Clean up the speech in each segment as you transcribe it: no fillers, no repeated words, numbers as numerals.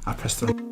I press the...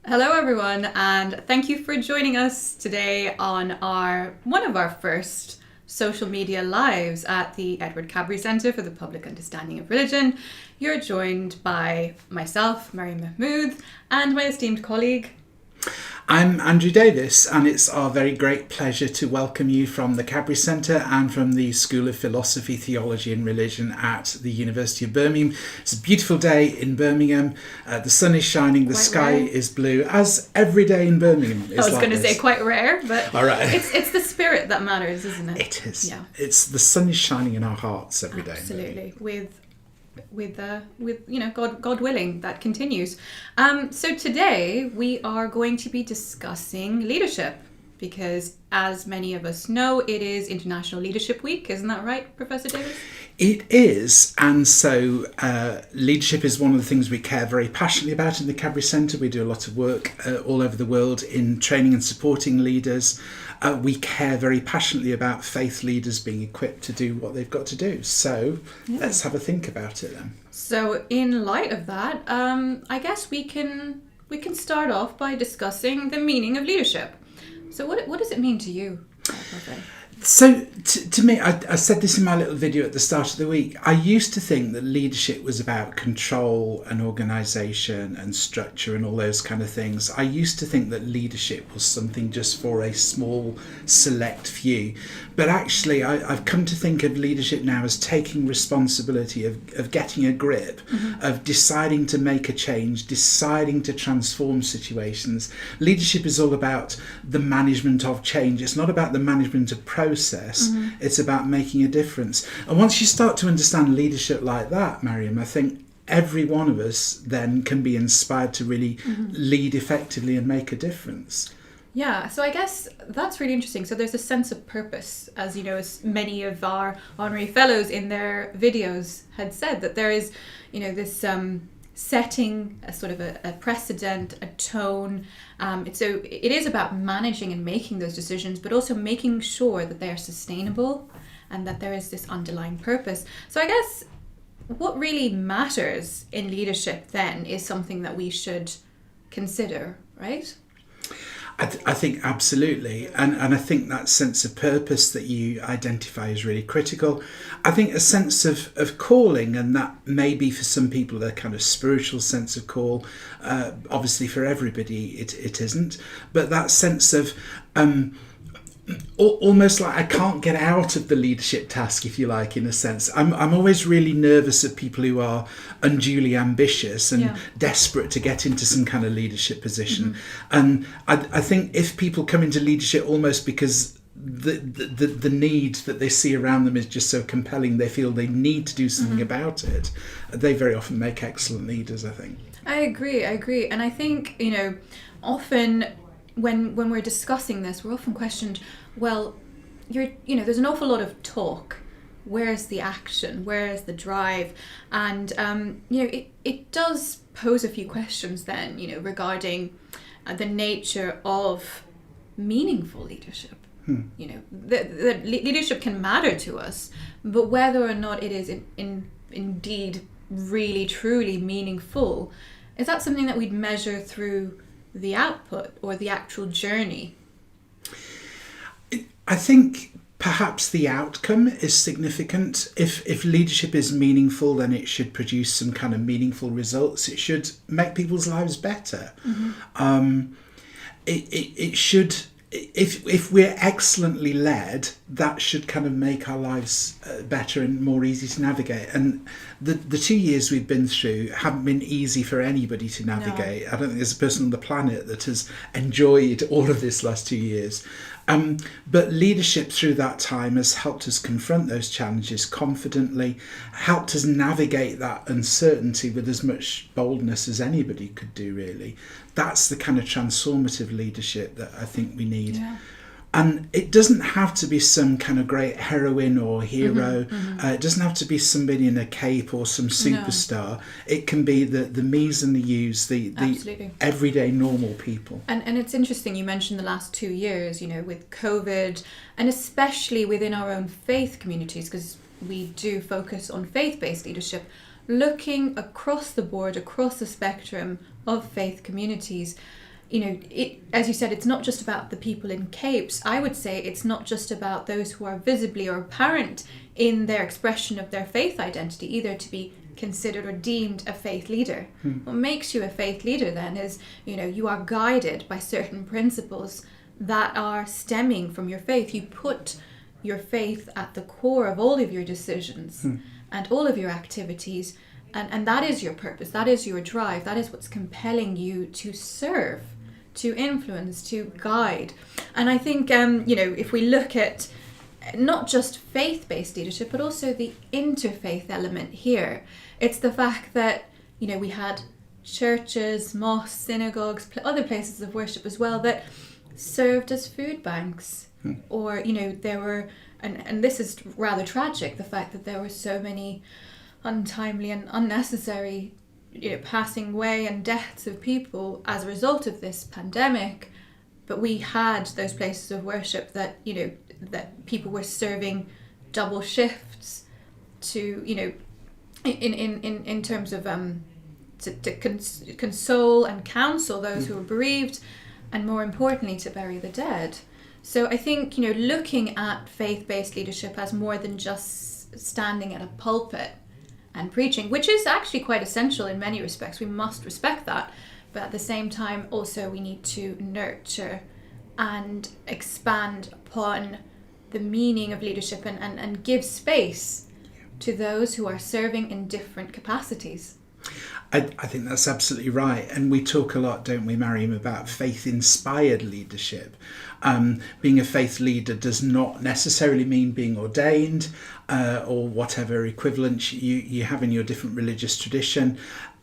Hello everyone, and thank you for joining us today on one of our first social media lives at the Edward Cadbury Centre for the Public Understanding of Religion. You're joined by myself, Maryyum Mehmood, and my esteemed colleague. I'm Andrew Davies, and it's our very great pleasure to welcome you from the Cadbury Centre and from the School of Philosophy, Theology and Religion at the University of Birmingham. It's a beautiful day in Birmingham. The sun is shining, the sky is blue, as every day in Birmingham is. I was going to say quite rare, but all right. It's the spirit that matters, isn't it? It is. Yeah. It's the sun is shining in our hearts every day. Absolutely. With God willing, that continues. So today we are going to be discussing leadership, because as many of us know, it is International Leadership Week. Isn't that right, Professor Davies? It is, and so leadership is one of the things we care very passionately about in the Cadbury Centre. We do a lot of work all over the world in training and supporting leaders. We care very passionately about faith leaders being equipped to do what they've got to do. So let's have a think about it then. So in light of that, I guess we can start off by discussing the meaning of leadership. So what does it mean to you, Professor? So to me, I said this in my little video at the start of the week, I used to think that leadership was about control and organisation and structure and all those kind of things. I used to think that leadership was something just for a small select few. But actually, I've come to think of leadership now as taking responsibility, of getting a grip, of deciding to make a change, deciding to transform situations. Leadership is all about the management of change. It's not about the management of process. It's about making a difference. And once you start to understand leadership like that, Maryyum, I think every one of us then can be inspired to really lead effectively and make a difference. Yeah, so I guess that's really interesting. So there's a sense of purpose, as you know, as many of our honorary fellows in their videos had said, that there is, this setting a sort of a precedent, a tone. So it is about managing and making those decisions, but also making sure that they are sustainable and that there is this underlying purpose. So I guess what really matters in leadership then is something that we should consider, right? I think absolutely. And I think that sense of purpose that you identify is really critical. I think a sense of calling, and that may be for some people a kind of spiritual sense of call. Obviously for everybody it isn't. But that sense of almost like I can't get out of the leadership task, if you like, in a sense. I'm always really nervous of people who are unduly ambitious and desperate to get into some kind of leadership position. And I think if people come into leadership almost because the need that they see around them is just so compelling, they feel they need to do something about it, they very often make excellent leaders, I think. I agree. And I think, often when we're discussing this, we're often questioned, well, there's an awful lot of talk. Where's the action? Where's the drive? And, it does pose a few questions then, regarding the nature of meaningful leadership. The leadership can matter to us, but whether or not it is indeed really, truly meaningful, is that something that we'd measure through the output or the actual journey? I think perhaps the outcome is significant. If leadership is meaningful, then it should produce some kind of meaningful results. It should make people's lives better. It should, if we're excellently led, that should kind of make our lives better and more easy to navigate. And the 2 years we've been through haven't been easy for anybody to navigate. No. I don't think there's a person on the planet that has enjoyed all of this last 2 years. But leadership through that time has helped us confront those challenges confidently, helped us navigate that uncertainty with as much boldness as anybody could do, really. That's the kind of transformative leadership that I think we need. Yeah. And it doesn't have to be some kind of great heroine or hero. It doesn't have to be somebody in a cape or some superstar. No. It can be the me's and the you's, the everyday normal people. And it's interesting, you mentioned the last 2 years, with COVID, and especially within our own faith communities, because we do focus on faith-based leadership, looking across the board, across the spectrum of faith communities. As you said, it's not just about the people in capes. I would say it's not just about those who are visibly or apparent in their expression of their faith identity, either to be considered or deemed a faith leader. What makes you a faith leader then is, you are guided by certain principles that are stemming from your faith. You put your faith at the core of all of your decisions and all of your activities. And that is your purpose. That is your drive. That is what's compelling you to serve, to influence, to guide. And I think, if we look at not just faith-based leadership, but also the interfaith element here, it's the fact that, we had churches, mosques, synagogues, other places of worship as well that served as food banks. Or, there were, and this is rather tragic, the fact that there were so many untimely and unnecessary passing away and deaths of people as a result of this pandemic, but we had those places of worship that that people were serving double shifts to in terms of to console and counsel those who were bereaved, and more importantly to bury the dead. So I think looking at faith-based leadership as more than just standing at a pulpit and preaching, which is actually quite essential in many respects. We must respect that. But at the same time, also we need to nurture and expand upon the meaning of leadership and give space to those who are serving in different capacities. I think that's absolutely right. And we talk a lot, don't we, Maryyum, about faith-inspired leadership. Being a faith leader does not necessarily mean being ordained or whatever equivalent you have in your different religious tradition.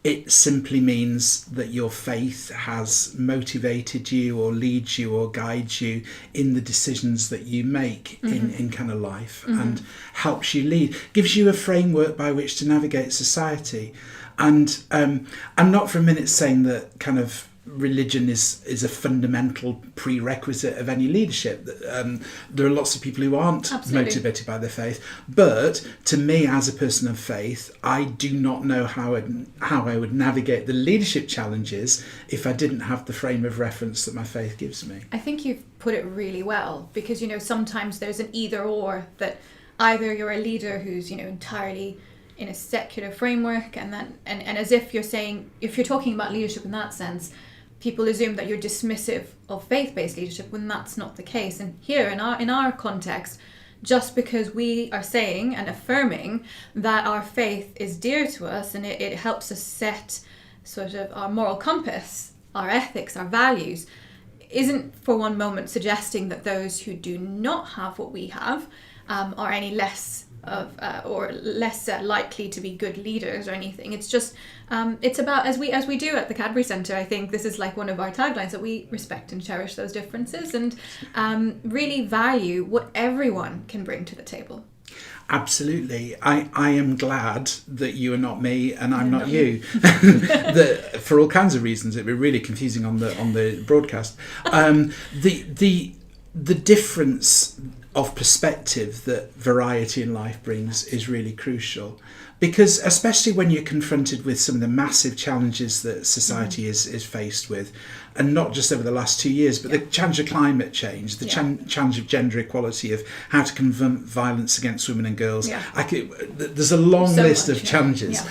It simply means that your faith has motivated you or leads you or guides you in the decisions that you make in kind of life and helps you lead, gives you a framework by which to navigate society. And I'm not for a minute saying that kind of religion is a fundamental prerequisite of any leadership. There are lots of people who aren't motivated by their faith, but to me as a person of faith, I do not know how I would navigate the leadership challenges if I didn't have the frame of reference that my faith gives me. I think you've put it really well, because sometimes there's an either or, that either you're a leader who's entirely in a secular framework, and as if you're saying, if you're talking about leadership in that sense, people assume that you're dismissive of faith-based leadership when that's not the case. And here in our context, just because we are saying and affirming that our faith is dear to us and it helps us set sort of our moral compass, our ethics, our values, isn't for one moment suggesting that those who do not have what we have are any less or less likely to be good leaders or anything. It's just it's about, as we do at the Cadbury Centre, I think this is like one of our taglines, that we respect and cherish those differences and really value what everyone can bring to the table. Absolutely. I am glad that you are not me and I'm not you. That, for all kinds of reasons, it'd be really confusing on the broadcast. The difference of perspective that variety in life brings is really crucial, because especially when you're confronted with some of the massive challenges that society is faced with, and not just over the last 2 years, but the challenge of climate change, the challenge of gender equality, of how to confront violence against women and girls. There's a long list of challenges.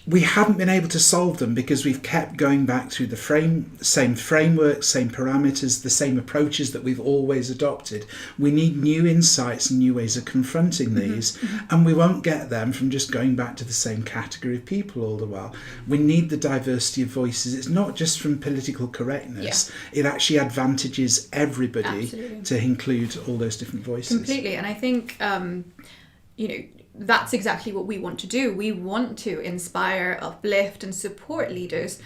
We haven't been able to solve them because we've kept going back through the same frameworks, same parameters, the same approaches that we've always adopted. We need new insights and new ways of confronting these, and we won't get them from just going back to the same category of people all the while. We need the diversity of voices. It's not just from political correctness. It actually advantages everybody to include all those different voices. Completely. And I think, that's exactly what we want to do. We want to inspire, uplift and support leaders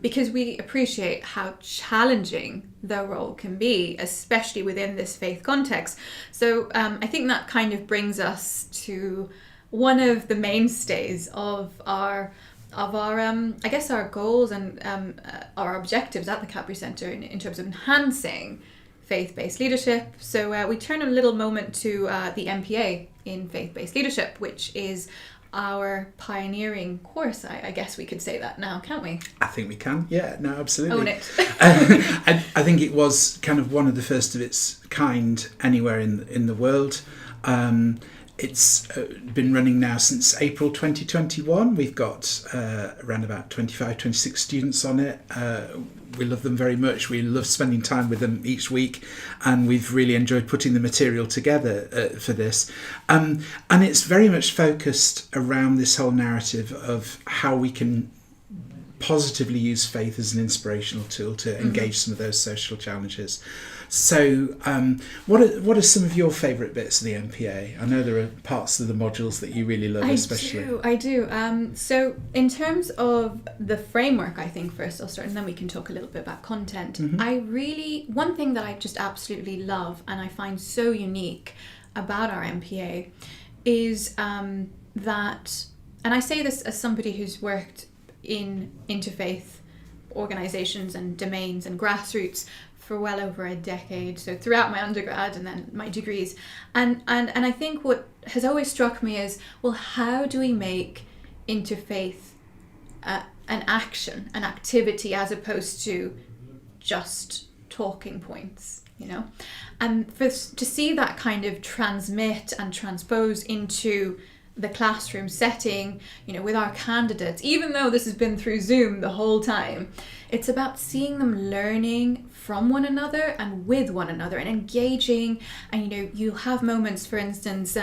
because we appreciate how challenging their role can be, especially within this faith context. So I think that kind of brings us to one of the mainstays of our I guess our goals and our objectives at the Cadbury Centre in terms of enhancing faith-based leadership. So we turn a little moment to the MPA in faith-based leadership, which is our pioneering course. I guess we could say that now, can't we? I think we can. Yeah, no, absolutely. Own it. I think it was kind of one of the first of its kind anywhere in the world. It's been running now since April 2021. We've got around about 26 students on it. We love them very much. We love spending time with them each week, and we've really enjoyed putting the material together for this. And it's very much focused around this whole narrative of how we can positively use faith as an inspirational tool to engage some of those social challenges. So what are some of your favourite bits of the MPA? I know there are parts of the modules that you really love, especially. I do. So in terms of the framework, I think first I'll start and then we can talk a little bit about content. One thing that I just absolutely love and I find so unique about our MPA is that, and I say this as somebody who's worked in interfaith organisations and domains and grassroots for well over a decade, so throughout my undergrad and then my degrees, and I think what has always struck me is, well, how do we make interfaith an action, an activity, as opposed to just talking points, and to see that kind of transmit and transpose into the classroom setting, with our candidates, even though this has been through Zoom the whole time, it's about seeing them learning from one another and with one another and engaging. And you'll have moments, for instance,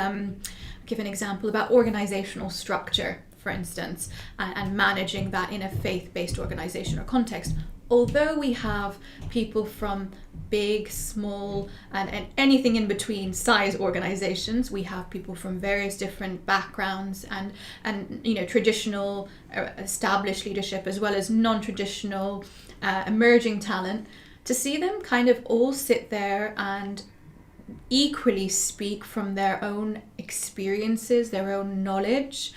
give an example about organizational structure, for instance, and managing that in a faith-based organization or context. Although we have people from big, small, and anything in between size organizations, we have people from various different backgrounds and traditional established leadership as well as non-traditional emerging talent, to see them kind of all sit there and equally speak from their own experiences, their own knowledge,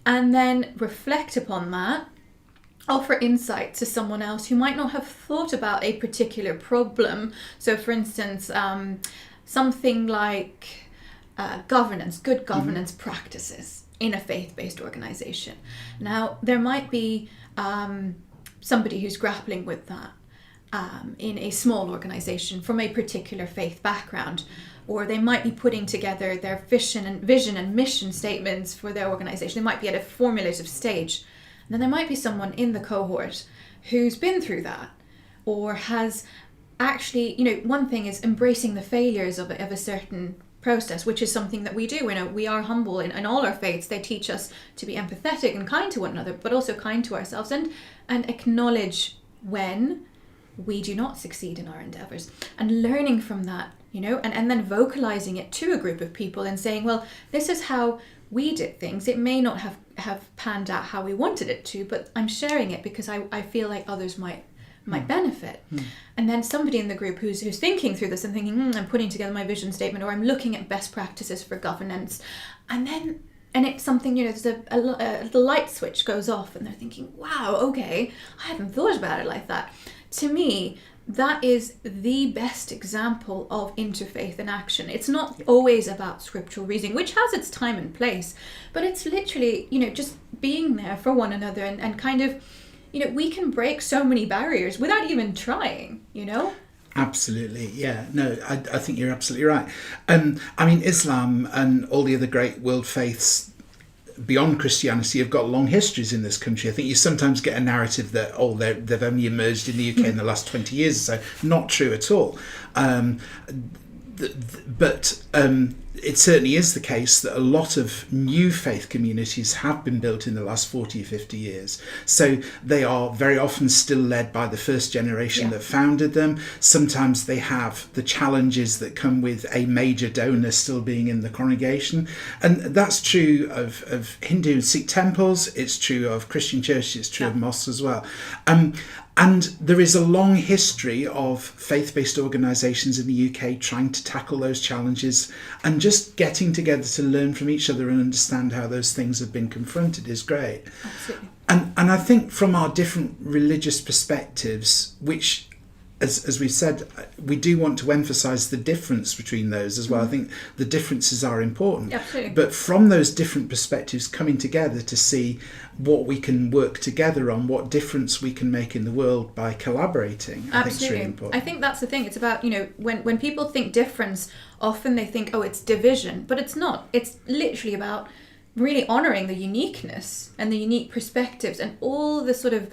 and then reflect upon that, offer insight to someone else who might not have thought about a particular problem. So for instance, something like good governance practices in a faith-based organization. Now, there might be somebody who's grappling with that in a small organization from a particular faith background, or they might be putting together their vision and mission statements for their organization. They might be at a formulative stage. And then there might be someone in the cohort who's been through that, or has actually, you know, one thing is embracing the failures of a certain process, which is something that we do. You know, we are humble in all our faiths. They teach us to be empathetic and kind to one another, but also kind to ourselves, and acknowledge when we do not succeed in our endeavors, and learning from that, you know, and then vocalizing it to a group of people and saying, well, this is how we did things. It may not have panned out how we wanted it to, but I'm sharing it because I feel like others might benefit. And then somebody in the group who's thinking through this and thinking, I'm putting together my vision statement, or I'm looking at best practices for governance, and it's something, you know, there's the light switch goes off and they're thinking, wow, okay, I hadn't thought about it like that. To me, that is the best example of interfaith in action. It's not always about scriptural reasoning, which has its time and place, but it's literally, you know, just being there for one another and kind of, you know, we can break so many barriers without even trying, you know? Absolutely, yeah. No, I think you're absolutely right. I mean, Islam and all the other great world faiths beyond Christianity have got long histories in this country. I think you sometimes get a narrative that, they've only emerged in the UK in the last 20 years or so. Not true at all. But it certainly is the case that a lot of new faith communities have been built in the last 40 or 50 years. So they are very often still led by the first generation that founded them. Sometimes they have the challenges that come with a major donor still being in the congregation. And that's true of Hindu and Sikh temples. It's true of Christian churches. It's true of mosques as well. And there is a long history of faith-based organisations in the UK trying to tackle those challenges, and just getting together to learn from each other and understand how those things have been confronted is great. Absolutely. And I think from our different religious perspectives, which, as we've said, we do want to emphasise the difference between those as well. I think the differences are important. Absolutely. But from those different perspectives coming together to see what we can work together on, what difference we can make in the world by collaborating, I think is really important. I think that's the thing. It's about, you know, when people think difference, often they think, oh, it's division. But it's not. It's literally about really honouring the uniqueness and the unique perspectives and all the sort of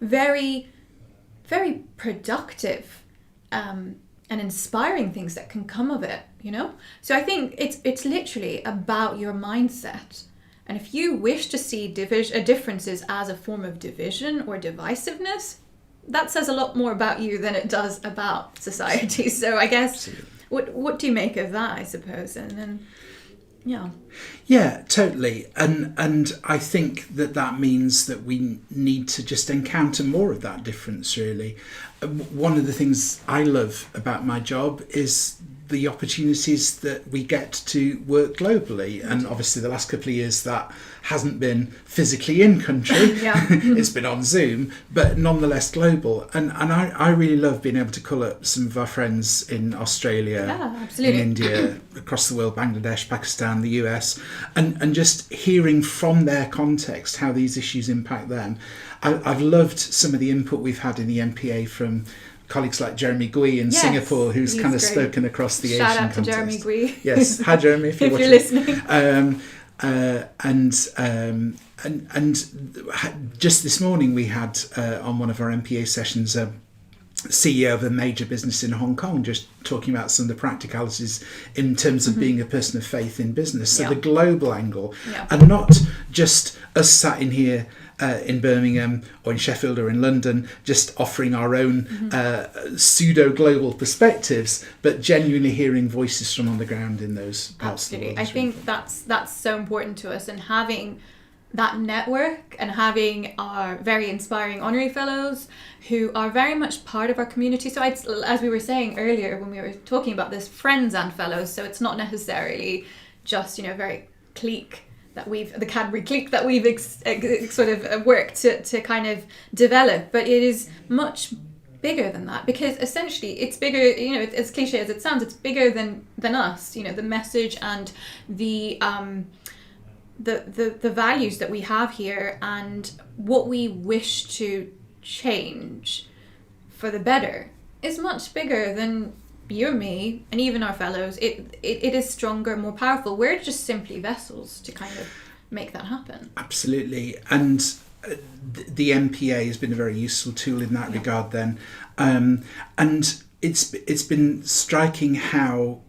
very productive and inspiring things that can come of it, you know? So I think it's literally about your mindset. And if you wish to see differences as a form of division or divisiveness, that says a lot more about you than it does about society. So I guess, what do you make of that, I suppose? And then, yeah, totally. And I think that means that we need to just encounter more of that difference, really. One of the things I love about my job is the opportunities that we get to work globally, and obviously the last couple of years that hasn't been physically in country. It's been on Zoom, but nonetheless global, and I really love being able to call up some of our friends in Australia, in India, across the world, Bangladesh, Pakistan, the US, and just hearing from their context how these issues impact them. I've loved some of the input we've had in the MPA from colleagues like Jeremy Gui in Singapore, who's kind of spoken across the Asian context. Shout out to Jeremy Gui. Yes, hi Jeremy, if you're listening. And just this morning we had on one of our MPA sessions a CEO of a major business in Hong Kong just talking about some of the practicalities in terms of being a person of faith in business. So the global angle, and not just us sat in here in Birmingham or in Sheffield or in London just offering our own pseudo-global perspectives, but genuinely hearing voices from on the ground in those parts of the world. I think that's so important to us, and having that network and having our very inspiring honorary fellows who are very much part of our community. So as we were saying earlier when we were talking about this, friends and fellows, so it's not necessarily just, you know, very clique that the Cadbury clique that we've sort of worked to kind of develop, but it is much bigger than that, because essentially it's bigger, you know, as cliche as it sounds, it's bigger than us, you know, the message and the values that we have here and what we wish to change for the better is much bigger than you and me and even our fellows. It is stronger, more powerful. We're just simply vessels to kind of make that happen. Absolutely. And the MPA has been a very useful tool in that regard then. And it's been striking how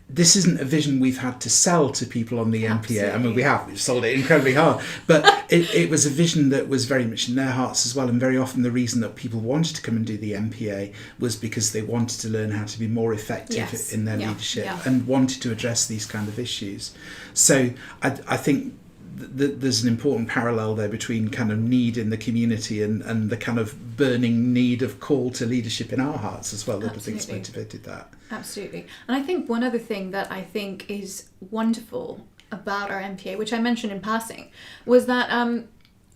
this isn't a vision we've had to sell to people on the MPA. Absolutely. I mean, we've sold it incredibly hard, but it was a vision that was very much in their hearts as well. And very often the reason that people wanted to come and do the MPA was because they wanted to learn how to be more effective in their leadership and wanted to address these kind of issues. So I think there's an important parallel there between kind of need in the community and the kind of burning need of call to leadership in our hearts as well, that I think has motivated that. Absolutely. And I think one other thing that I think is wonderful about our MPA, which I mentioned in passing, was that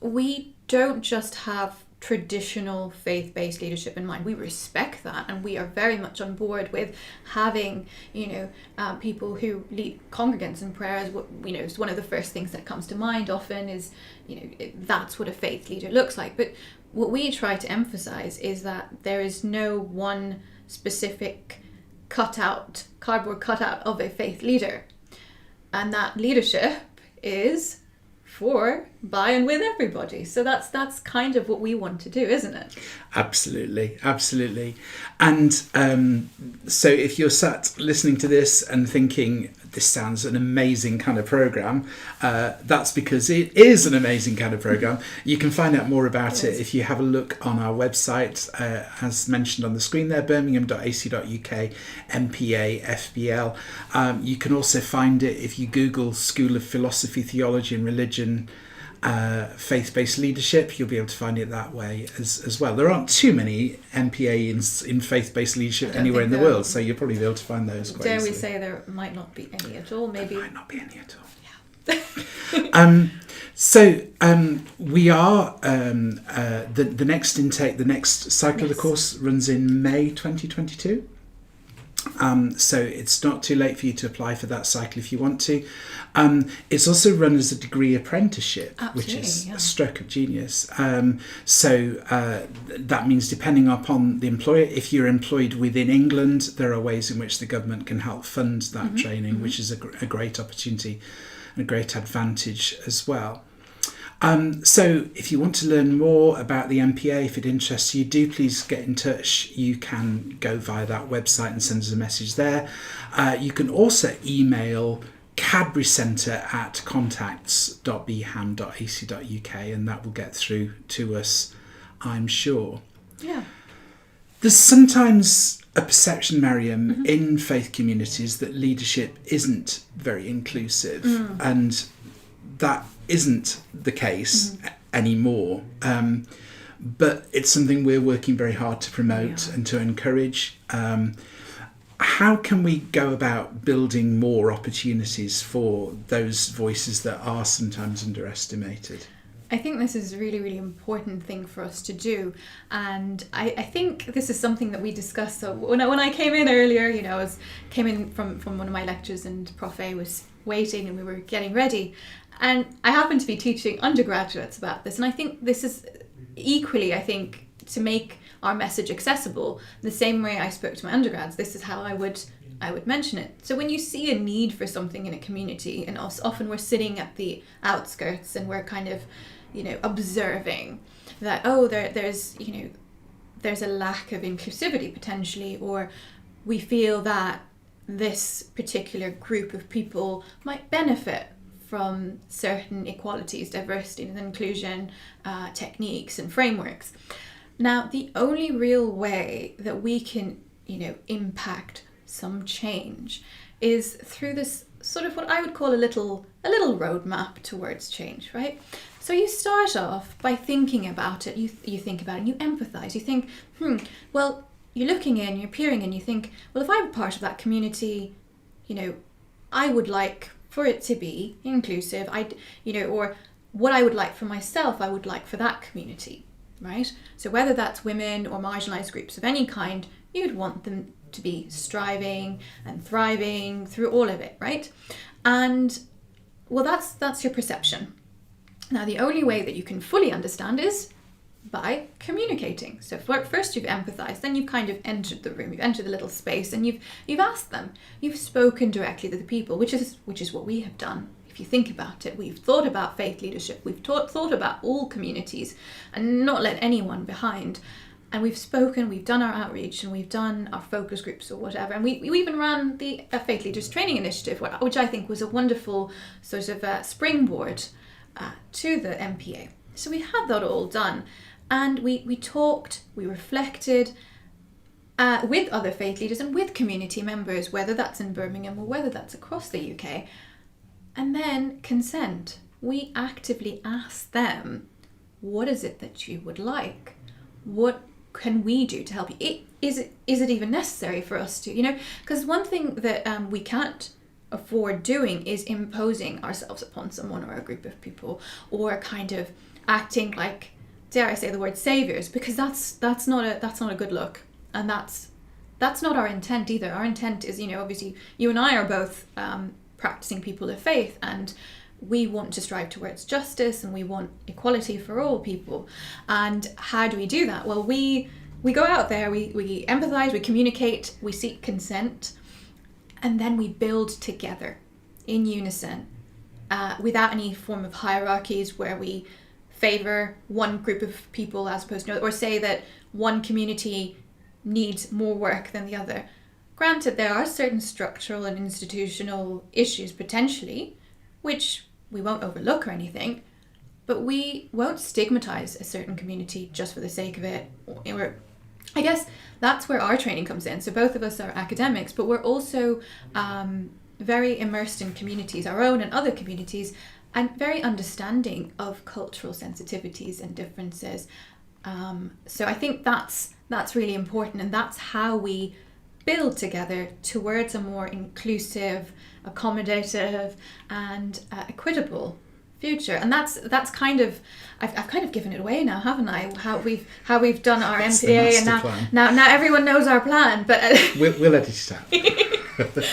we don't just have traditional faith-based leadership in mind. We respect that, and we are very much on board with having, people who lead congregants in prayer. It's one of the first things that comes to mind often is, that's what a faith leader looks like. But what we try to emphasize is that there is no one specific cardboard cutout of a faith leader, and that leadership is for, by, and with everybody. So that's kind of what we want to do, isn't it? Absolutely. And so if you're sat listening to this and thinking, this sounds an amazing kind of programme, that's because it is an amazing kind of programme. You can find out more about it if you have a look on our website, as mentioned on the screen there, birmingham.ac.uk, MPA, FBL. You can also find it if you Google School of Philosophy, Theology and Religion, faith-based leadership. You'll be able to find it that way as well. There aren't too many MPA in faith-based leadership anywhere in the world, so you'll probably be able to find those quite easily. Dare we say there might not be any at all? Maybe there might not be any at all. We are the next intake, the next cycle of the course runs in May 2022. So it's not too late for you to apply for that cycle if you want to. It's also run as a degree apprenticeship, which is a stroke of genius. That means depending upon the employer, if you're employed within England, there are ways in which the government can help fund that training, which is a great opportunity and a great advantage as well. So if you want to learn more about the MPA, if it interests you, do please get in touch. You can go via that website and send us a message there. You can also email Cadbury Centre at contacts.bham.ac.uk, and that will get through to us, I'm sure. Yeah. There's sometimes a perception, Maryyum, in faith communities that leadership isn't very inclusive, and that isn't the case anymore. But it's something we're working very hard to promote and to encourage. How can we go about building more opportunities for those voices that are sometimes underestimated? I think this is a really, really important thing for us to do. And I think this is something that we discussed. So when I came in earlier, came in from one of my lectures and Prof A was waiting and we were getting ready. And I happen to be teaching undergraduates about this. And I think this is equally, to make our message accessible, the same way I spoke to my undergrads, this is how I would mention it. So when you see a need for something in a community, and often we're sitting at the outskirts and we're kind of, observing that, there's a lack of inclusivity potentially, or we feel that this particular group of people might benefit from certain equalities, diversity and inclusion techniques and frameworks. Now, the only real way that we can, impact some change is through this sort of what I would call a little roadmap towards change, right? So you start off by thinking about it, you think about it and you empathize. You think, well, you're looking in, you're peering in, you think, well, if I'm part of that community, I would like for it to be inclusive, or what I would like for myself, I would like for that community, right? So whether that's women or marginalized groups of any kind, you'd want them to be striving and thriving through all of it, right? And well, that's your perception. Now, the only way that you can fully understand is by communicating. So first you've empathized, then you've kind of entered the room, you've entered the little space, and you've asked them, you've spoken directly to the people, which is what we have done. if you think about it, we've thought about faith leadership, we've thought about all communities and not let anyone behind. And we've spoken, we've done our outreach, and we've done our focus groups or whatever. And we even ran the Faith Leaders Training Initiative, which I think was a wonderful sort of springboard to the MPA. So we had that all done. And we talked, we reflected with other faith leaders and with community members, whether that's in Birmingham or whether that's across the UK. And then consent. We actively asked them, what is it that you would like? What can we do to help you? Is it even necessary for us to, because one thing that we can't afford doing is imposing ourselves upon someone or a group of people, or kind of acting like, dare I say the word, saviors, because that's not a good look, and that's not our intent either. Our intent is, obviously you and I are both practicing people of faith, and we want to strive towards justice, and we want equality for all people. And how do we do that? Well, we go out there, we empathize, we communicate, we seek consent, and then we build together in unison, without any form of hierarchies where we favor one group of people as opposed to another, or say that one community needs more work than the other. Granted, there are certain structural and institutional issues potentially, which we won't overlook or anything, but we won't stigmatize a certain community just for the sake of it. I guess that's where our training comes in. So both of us are academics, but we're also very immersed in communities, our own and other communities, and very understanding of cultural sensitivities and differences. So I think that's really important, and that's how we build together towards a more inclusive, accommodative, and equitable future. And that's kind of, I've kind of given it away now, haven't I? How we've done our MPA, and now everyone knows our plan. But we'll edit it out.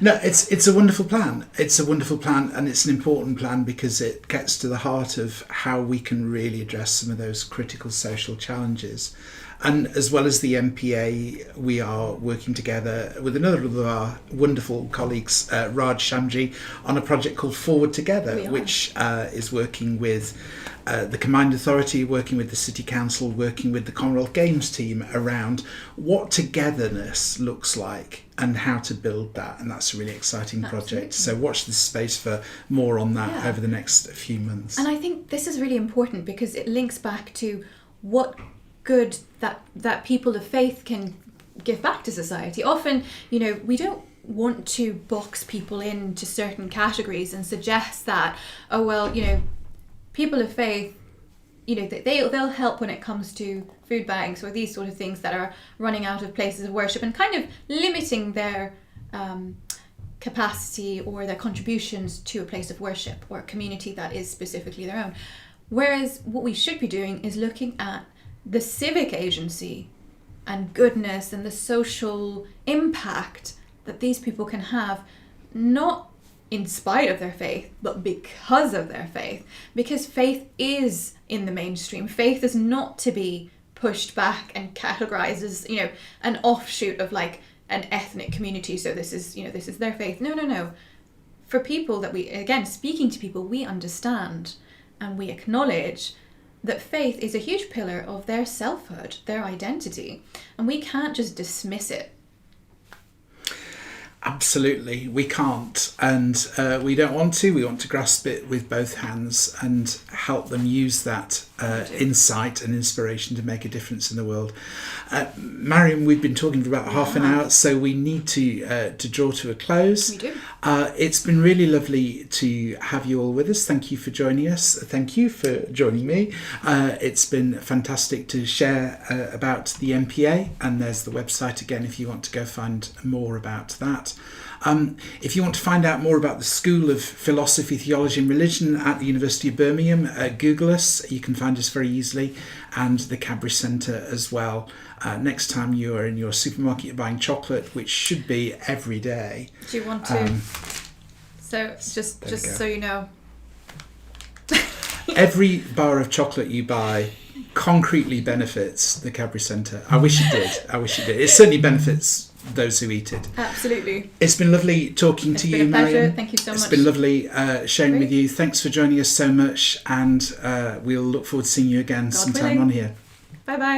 No, it's a wonderful plan. It's a wonderful plan, and it's an important plan because it gets to the heart of how we can really address some of those critical social challenges. And as well as the MPA, we are working together with another of our wonderful colleagues, Raj Shamji, on a project called Forward Together, which is working with the Combined Authority, working with the City Council, working with the Commonwealth Games team around what togetherness looks like and how to build that. And that's a really exciting project. So watch this space for more on that over the next few months. And I think this is really important because it links back to what good that people of faith can give back to society. Often, we don't want to box people into certain categories and suggest that, people of faith, they'll help when it comes to food banks or these sort of things that are running out of places of worship, and kind of limiting their capacity or their contributions to a place of worship or a community that is specifically their own. Whereas what we should be doing is looking at the civic agency and goodness and the social impact that these people can have, not in spite of their faith, but because of their faith. Because faith is in the mainstream. Faith is not to be pushed back and categorized as, an offshoot of like an ethnic community. So this is their faith. No. For people that speaking to people, we understand and we acknowledge that faith is a huge pillar of their selfhood, their identity, and we can't just dismiss it. Absolutely, we can't, and we don't want to. We want to grasp it with both hands and help them use that insight and inspiration to make a difference in the world. Maryyum, we've been talking for about half an hour, so we need to draw to a close. We do. It's been really lovely to have you all with us. Thank you for joining us. Thank you for joining me. It's been fantastic to share about the MPA, and there's the website again if you want to go find more about that. If you want to find out more about the School of Philosophy, Theology and Religion at the University of Birmingham, Google us. You can find us very easily, and the Cadbury Centre as well. Next time you are in your supermarket buying chocolate, which should be every day. Do you want to? So so you know. Every bar of chocolate you buy concretely benefits the Cadbury Centre. I wish it did. It certainly benefits those who eat it. Absolutely. It's been lovely talking to you, It's been a pleasure. Maryyum. Thank you so much. It's been lovely sharing Great. with you. Thanks for joining us so much, and we'll look forward to seeing you again sometime willing. on here. Bye bye.